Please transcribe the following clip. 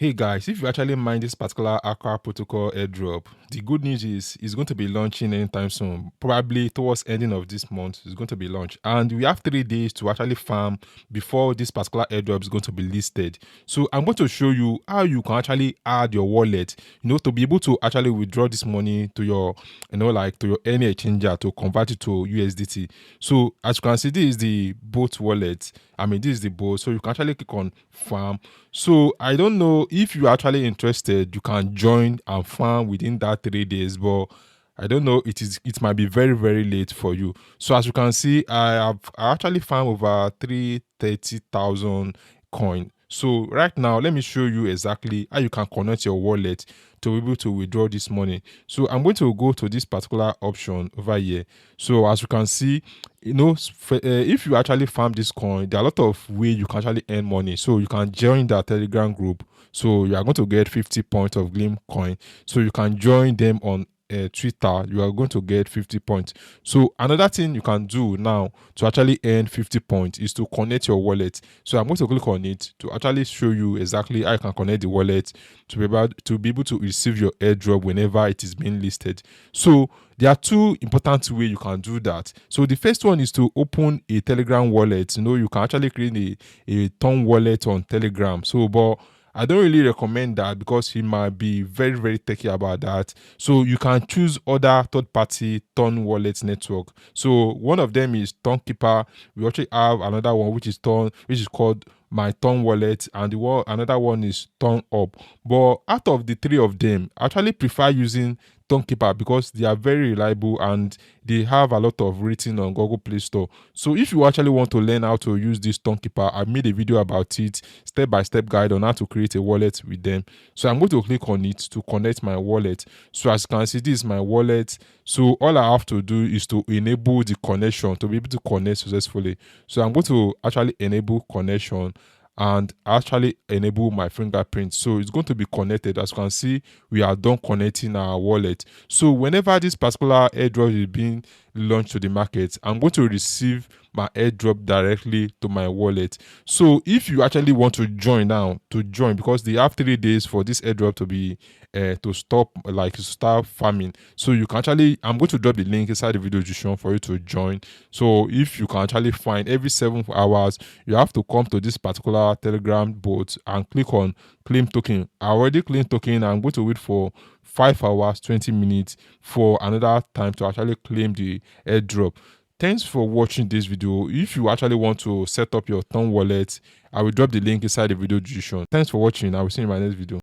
Hey guys, if you actually mine this particular Aqua Protocol airdrop, the good news is it's going to be launching anytime soon. Probably towards ending of this month, it's going to be launched. And we have 3 days to actually farm before this particular airdrop is going to be listed. So I'm going to show you how you can actually add your wallet, to be able to actually withdraw this money to your, like to your any exchanger to convert it to USDT. So as you can see, this is the bot wallet. This is the bot. So you can actually click on farm. So I don't know if you're actually interested, you can join and farm within that 3 days, but I don't know, it might be very, very late for you. So as you can see, I actually farmed over 330,000 coin. So right now, let me show you exactly how you can connect your wallet to be able to withdraw this money. So I'm going to go to this particular option over here. So as you can see, if you actually farm this coin, there are a lot of ways you can actually earn money. So you can join the Telegram group. So you are going to get 50 points of Gleam coin. So you can join them on Twitter. You are going to get 50 points. So another thing you can do now to actually earn 50 points is to connect your wallet. So I'm going to click on it to actually show you exactly how you can connect the wallet to be able to receive your airdrop whenever it is being listed. So there are 2 important ways you can do that. So the first one is to open a Telegram wallet. You can actually create a Ton wallet on Telegram. So, but I don't really recommend that because he might be very, very techy about that. So you can choose other third-party Ton wallet network. So one of them is Tonkeeper. We actually have another one which is called My Ton wallet, and another one is Ton Up. But out of the 3 of them, I actually prefer using Tonkeeper because they are very reliable and they have a lot of rating on Google Play Store. So if you actually want to learn how to use this Tonkeeper, I made a video about it, step-by-step guide on how to create a wallet with them. So I'm going to click on it to connect my wallet. So as you can see, this is my wallet. So all I have to do is to enable the connection to be able to connect successfully. So I'm going to actually enable connection and actually enable my fingerprint. So it's going to be connected. As you can see, we are done connecting our wallet. So whenever this particular airdrop is being launched to the market, I'm going to receive my airdrop directly to my wallet. So if you actually want to join now, because they have 3 days for this airdrop to be to start farming. So you can actually, I'm going to drop the link inside the video description for you to join. So if you can actually find every 7 hours, you have to come to this particular Telegram bot and click on claim token. I already claimed token. I'm going to wait for 5 hours 20 minutes for another time to actually claim the airdrop. Thanks for watching this video. If you actually want to set up your Ton wallet, I will drop the link inside the video description. Thanks for watching. I will see you in my next video.